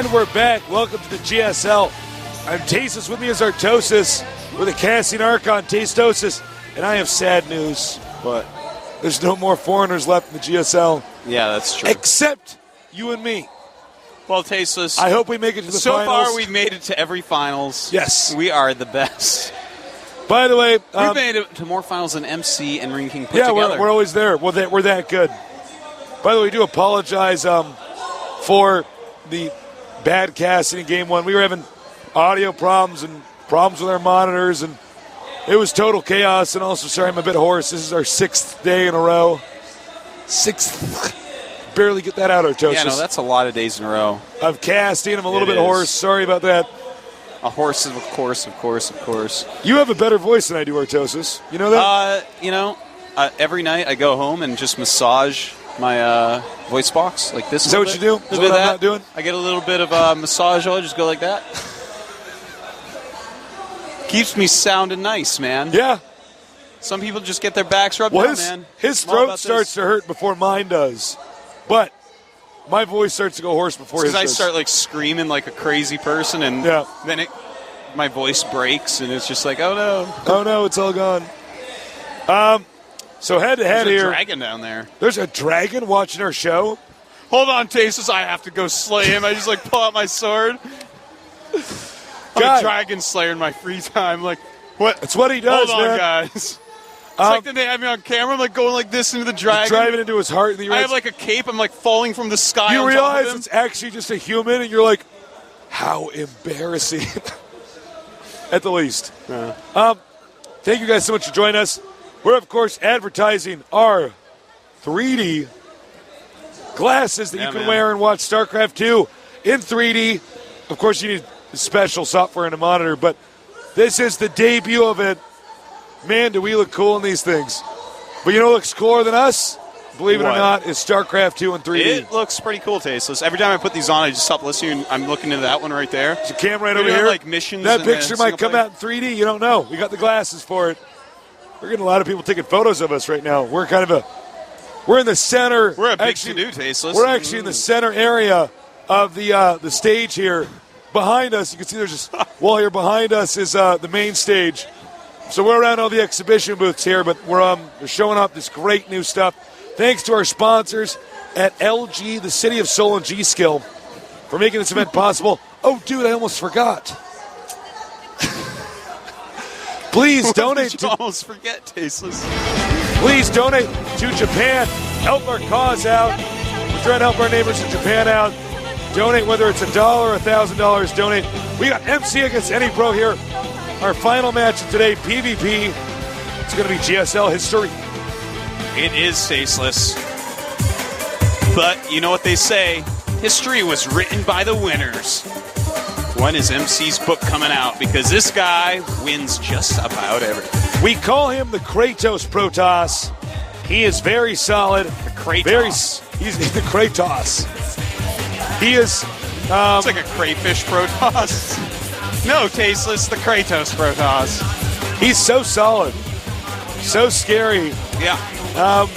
And we're back. Welcome to the GSL. I'm Tasis. With me is Artosis. We're the casting Archon, Tastosis. And I have sad news, but there's no more foreigners left in the GSL. Yeah, that's true. Except you and me. Well, Tasteless, I hope we make it to the finals. So far, we've made it to every finals. Yes. We are the best. By the way, we've made it to more finals than MC and Ring King put together. Yeah, we're always there. We're that good. By the way, we do apologize for the bad casting in Game 1. We were having audio problems and problems with our monitors, and it was total chaos. And also, sorry, I'm a bit hoarse. This is our 6th day in a row. 6th. Barely get that out, Artosis. Yeah, no, that's a lot of days in a row. Of casting. I'm a little bit hoarse. Sorry about that. A horse, of course. You have a better voice than I do, Artosis. You know that? Every night I go home and just massage my voice box like this. Is that what you do? Is that what I'm not doing? I get a little bit of massage oil, just go like that. Keeps me sounding nice, man. Yeah. Some people just get their backs rubbed down, man. His throat starts to hurt before mine does. But my voice starts to go hoarse before his does. Because I start like screaming like a crazy person, and then my voice breaks, and it's just like, oh no. Oh no, it's all gone. So head to head here. There's a dragon down there. There's a dragon watching our show? Hold on, Tasis, I have to go slay him. I just like pull out my sword. I'm a dragon slayer in my free time. Like, what? It's what he does, Hold on, man. guys. It's like that they have me on camera. I'm like going like this into the dragon. Driving into his heart. And I have like a cape. I'm like falling from the sky. You on realize top of him. it's actually just a human, and you're like, how embarrassing. At the least. Thank you guys so much for joining us. We're, of course, advertising our 3D glasses that you can wear and watch StarCraft 2 in 3D. Of course, you need special software and a monitor, but this is the debut of it. Man, do we look cool in these things. But you know what looks cooler than us? Believe it or not, is StarCraft 2 in 3D. It looks pretty cool, Tasteless. Every time I put these on, I just stop listening. I'm looking into that one right there. There's a camera right over here. Like missions. That picture might come out in 3D. You don't know. We got the glasses for it. We're getting a lot of people taking photos of us right now. We're in the center. We're a big to-do, Tasteless. We're actually in the center area of the stage here. Behind us, you can see there's just wall here. Behind us is the main stage. So we're around all the exhibition booths here, but we're showing off this great new stuff. Thanks to our sponsors at LG, the City of Seoul, and G-Skill for making this event possible. Oh, dude, I almost forgot. Please donate. Did you almost forget, Tasteless? Please donate to Japan. Help our cause out. We're trying to help our neighbors in Japan out. Donate, whether it's $1 or $1,000. Donate. We got MC against anyPro here. Our final match of today, PvP. It's going to be GSL history. It is tasteless. But you know what they say? History was written by the winners. When is MC's book coming out? Because this guy wins just about everything. We call him the Kratos Protoss. He is very solid. The Kratos. He's the Kratos. He is... it's like a crayfish Protoss. No, tasteless, the Kratos Protoss. He's so solid. So scary. Yeah.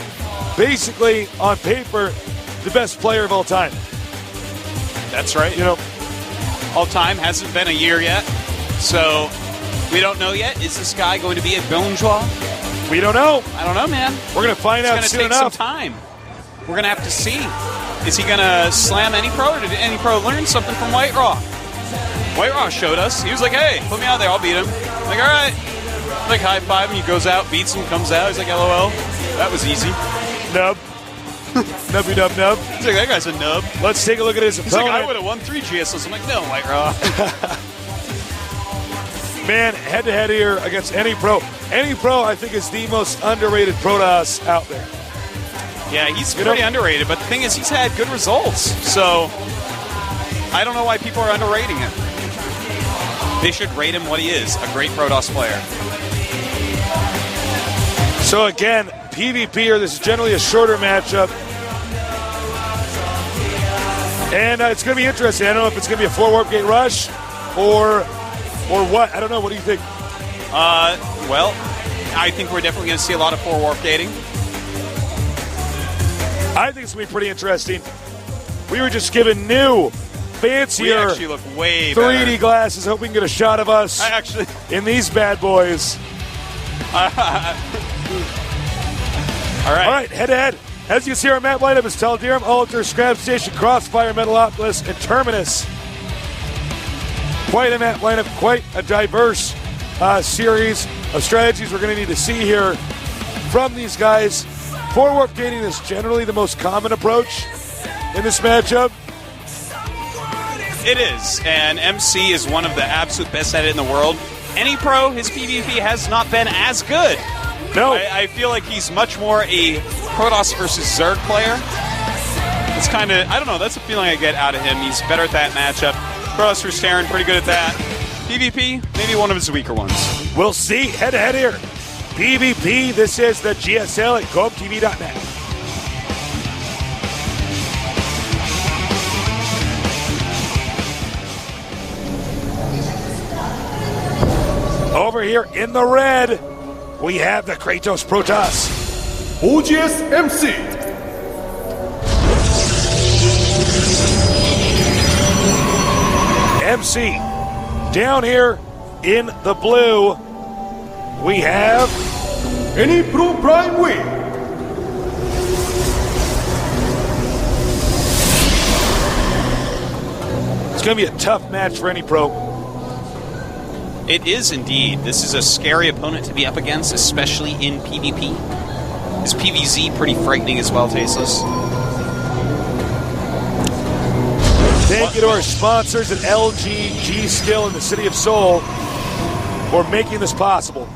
Basically, on paper, the best player of all time. That's right. You know, all time hasn't been a year yet, so we don't know yet. Is this guy going to be a bonjour? We don't know. I don't know, man. We're going to find out soon enough. It's going to take some time. We're going to have to see. Is he going to slam anyPro, or did anyPro learn something from White Raw? White Raw showed us. He was like, hey, put me out there. I'll beat him. I'm like, all right. Like, high-five him. He goes out, beats him, comes out. He's like, LOL. That was easy. Nub. Nubby nub nub. He's like, that guy's a nub. Let's take a look at his opponent. He's like, I would have won 3 GSLs. I'm like, no, White Raw. Man, head-to-head here against anyPro. anyPro, I think, is the most underrated Protoss out there. Yeah, he's pretty underrated, but the thing is, he's had good results. So, I don't know why people are underrating him. They should rate him what he is, a great Protoss player. So again, PvP here, this is generally a shorter matchup. And it's going to be interesting. I don't know if it's going to be a 4-warp gate rush or what. I don't know. What do you think? Well, I think we're definitely going to see a lot of 4-warp gating. I think it's going to be pretty interesting. We were just given new fancier We actually look way 3D better. glasses. Hope we can get a shot of us I actually... in these bad boys. All right. All right, head-to-head. As you can see, our map lineup is Tal'Darim, Altar, Scrap Station, Crossfire, Metalopolis, and Terminus. Quite a map lineup, quite a diverse series of strategies we're going to need to see here from these guys. Forward gating is generally the most common approach in this matchup. It is, and MC is one of the absolute best at it in the world. anypro, his PvP has not been as good. No. I feel like he's much more a Protoss versus Zerg player. It's kind of, I don't know, that's the feeling I get out of him. He's better at that matchup. Protoss versus Terran, pretty good at that. PvP, maybe one of his weaker ones. We'll see. Head-to-head here. PvP, this is the GSL at GoTV.net. Over here in the red, we have the Kratos Protoss. oGsMC. MC. Down here in the blue, we have anyproPrime.WE. It's going to be a tough match for anypro. It is indeed. This is a scary opponent to be up against, especially in PvP. Is PvZ pretty frightening as well, Tasteless? Thank you to our sponsors at LG, G-Skill, and the City of Seoul for making this possible.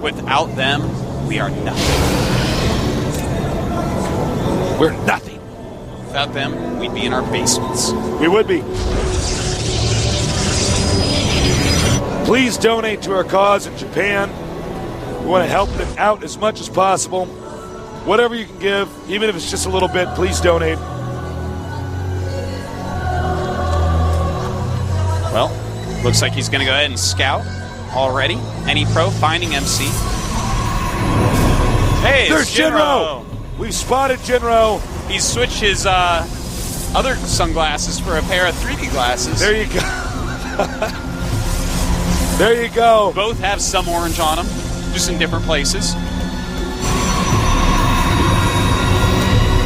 Without them, we are nothing. We're nothing. Without them, we'd be in our basements. We would be. Please donate to our cause in Japan. We want to help them out as much as possible. Whatever you can give, even if it's just a little bit, please donate. Well, looks like he's going to go ahead and scout already. anypro finding MC. Hey, There's it's Jinro. We've spotted Jinro. He's switched his other sunglasses for a pair of 3D glasses. There you go. There you go. Both have some orange on them, just in different places.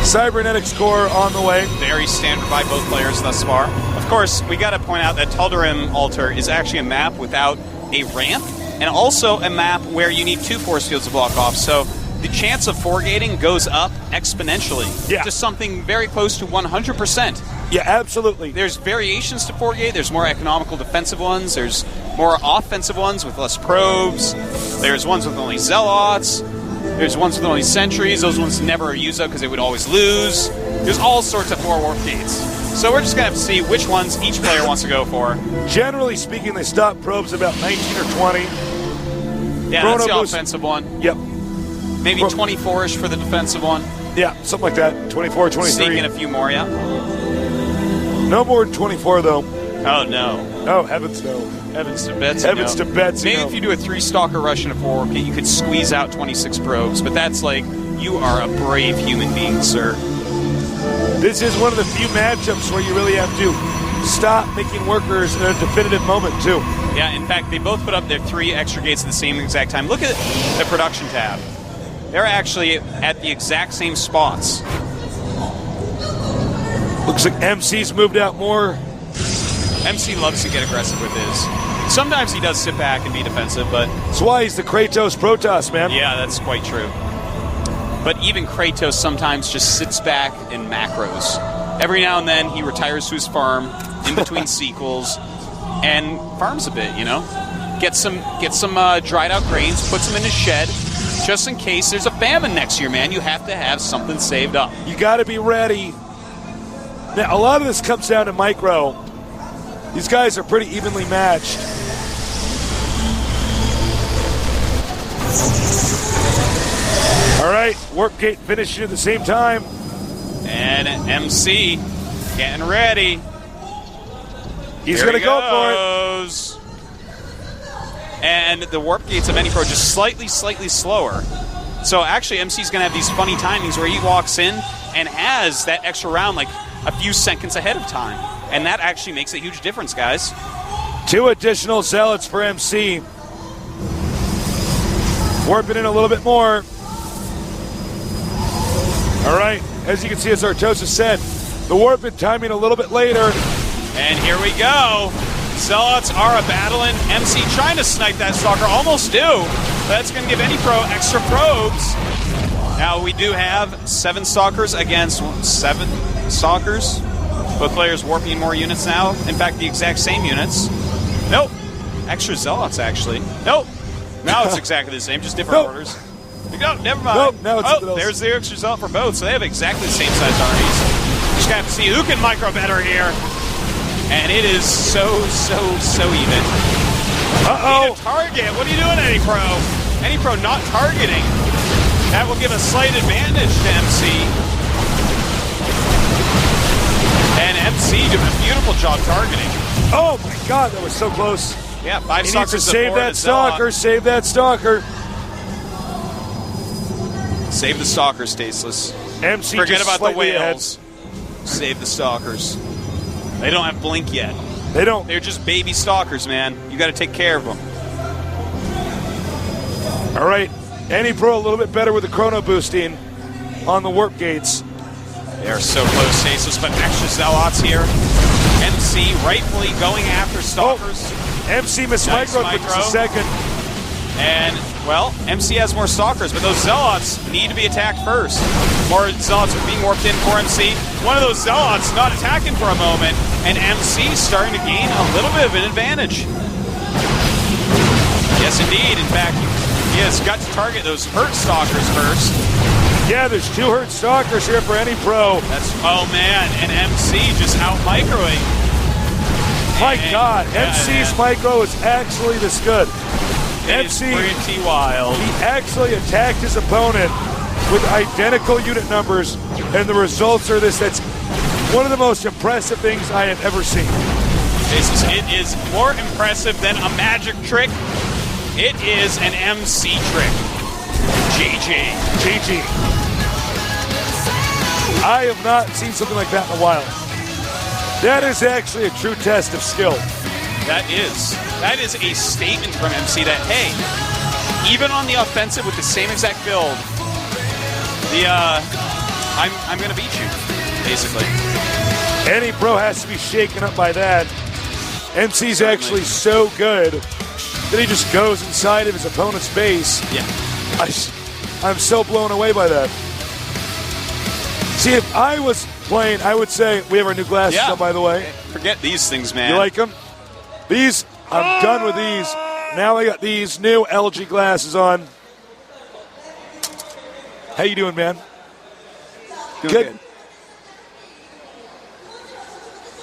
Cybernetics core on the way. Very standard by both players thus far. Of course, we got to point out that Tal'Darim Altar is actually a map without a ramp, and also a map where you need 2 force fields to block off. So the chance of foregating goes up exponentially to something very close to 100%. Yeah, absolutely. There's variations to foregate. There's more economical defensive ones. There's more offensive ones with less probes. There's ones with only zealots. There's ones with only sentries. Those ones never use up because they would always lose. There's all sorts of warp gates. So we're just going to have to see which ones each player wants to go for. Generally speaking, they stop probes about 19 or 20. Yeah, Chrono that's the boost. offensive one. Yep. Maybe 24-ish for the defensive one. Yeah, something like that. 24, 23. Sneak in a few more, yeah. No more than 24, though. Oh, no. Oh, heavens no. Heavens to Betsy, Heavens no. to Betsy, Maybe no. if you do a 3-stalker rush and a 4 warp gate, you could squeeze out 26 probes, but that's like, you are a brave human being, sir. This is one of the few matchups where you really have to stop making workers at a definitive moment, too. Yeah, in fact, they both put up their 3 extra gates at the same exact time. Look at the production tab. They're actually at the exact same spots. Looks like MC's moved out more. MC loves to get aggressive with his. Sometimes he does sit back and be defensive, but... That's why he's the Kratos Protoss, man. Yeah, that's quite true. But even Kratos sometimes just sits back and macros. Every now and then he retires to his farm in between sequels and farms a bit, you know? Get some dried out grains, puts them in his shed, just in case there's a famine next year, man. You have to have something saved up. You got to be ready. Now, a lot of this comes down to micro. These guys are pretty evenly matched. All right, warp gate finishing at the same time. And MC getting ready. He's going to go for it. And the warp gates of anypro just slightly slower. So actually, MC's going to have these funny timings where he walks in and has that extra round like a few seconds ahead of time. And that actually makes a huge difference, guys. 2 additional zealots for MC. Warping in a little bit more. All right, as you can see, as Artosis said, the warp in timing a little bit later. And here we go. Zealots are battling. MC trying to snipe that Stalker. Almost do. That's going to give anypro extra probes. Now we do have 7 Stalkers against 7 Stalkers. Both players warping more units now. In fact, the exact same units. Nope. Extra Zealots, actually. Nope. Now it's exactly the same, just different orders. No, never mind. Nope, now it's something else. There's the extra Zealot for both, so they have exactly the same size armies. Just gonna have to see who can micro better here. And it is so even. Uh-oh. Need a target. What are you doing, anypro? anypro not targeting. That will give a slight advantage to MC. And MC doing a beautiful job targeting. Oh my god, that was so close. Yeah, 5 He Stalkers needs to save that Stalker, save that Stalker. Save the Stalkers, Tasteless. MC Forget just about the slightly whales. Save the Stalkers. They don't have blink yet. They don't. They're just baby Stalkers, man. You got to take care of them. All right, anypro a little bit better with the chrono boosting on the warp gates. They are so close, Tasteless, but extra Zealots here. MC rightfully going after Stalkers. Oh, MC missed Nice micro for just a second. And, well, MC has more Stalkers, but those Zealots need to be attacked first. More Zealots are being warped in for MC. One of those Zealots not attacking for a moment, and MC starting to gain a little bit of an advantage. Yes, indeed. In fact, he has got to target those hurt Stalkers first. Yeah, there's 2 hurt Stalkers here for anypro. That's, oh man, and MC just out-microing. My god, MC's micro is actually this good. MC, pretty wild. He actually attacked his opponent with identical unit numbers, and the results are this. That's one of the most impressive things I have ever seen. It is more impressive than a magic trick. It is an MC trick. GG. GG. I have not seen something like that in a while. That is actually a true test of skill. That is a statement from MC that, hey, even on the offensive with the same exact build, I'm going to beat you, basically. anypro has to be shaken up by that. MC's actually so good that he just goes inside of his opponent's base. Yeah. I'm so blown away by that. See, if I was playing, I would say, we have our new glasses on, by the way. Forget these things, man. You like them? These, I'm done with these. Now I got these new LG glasses on. How you doing, man? Good.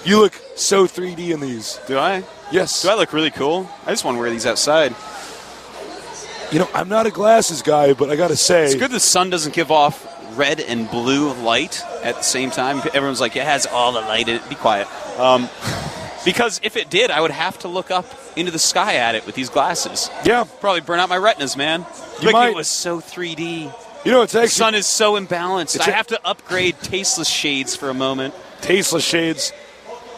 You look so 3D in these. Do I? Yes. Do I look really cool? I just want to wear these outside. You know, I'm not a glasses guy, but I got to say. It's good the sun doesn't give off red and blue light at the same time. Everyone's like, it has all the light in it. Be quiet. Because if it did, I would have to look up into the sky at it with these glasses. Yeah. Probably burn out my retinas, man. It was so 3D. You know, it's actually. The sun is so imbalanced. I have to upgrade tasteless shades for a moment. Tasteless shades.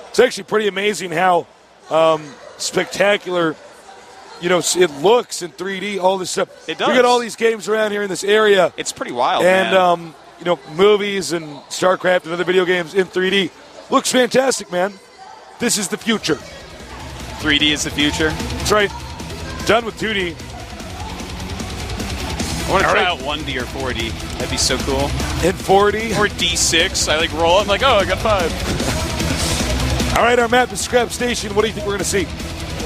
It's actually pretty amazing how spectacular, you know, it looks in 3D, all this stuff. It does. We got all these games around here in this area. It's pretty wild, and, you know, movies and StarCraft and other video games in 3D. Looks fantastic, man. This is the future. 3D is the future? That's right. Done with 2D. I want to try out 1D or 4D. That'd be so cool. In 4D? Or D6. I like roll. I'm like, oh, I got 5. All right, our map is Scrap Station. What do you think we're going to see?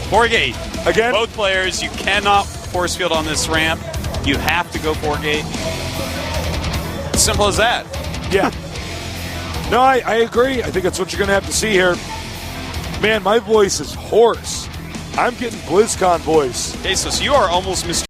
4-gate. Again? Both players, you cannot force field on this ramp. You have to go 4-gate. Simple as that. Yeah. No, I agree. I think that's what you're going to have to see here. Man, my voice is hoarse. I'm getting BlizzCon voice. Okay, so you are almost Mr.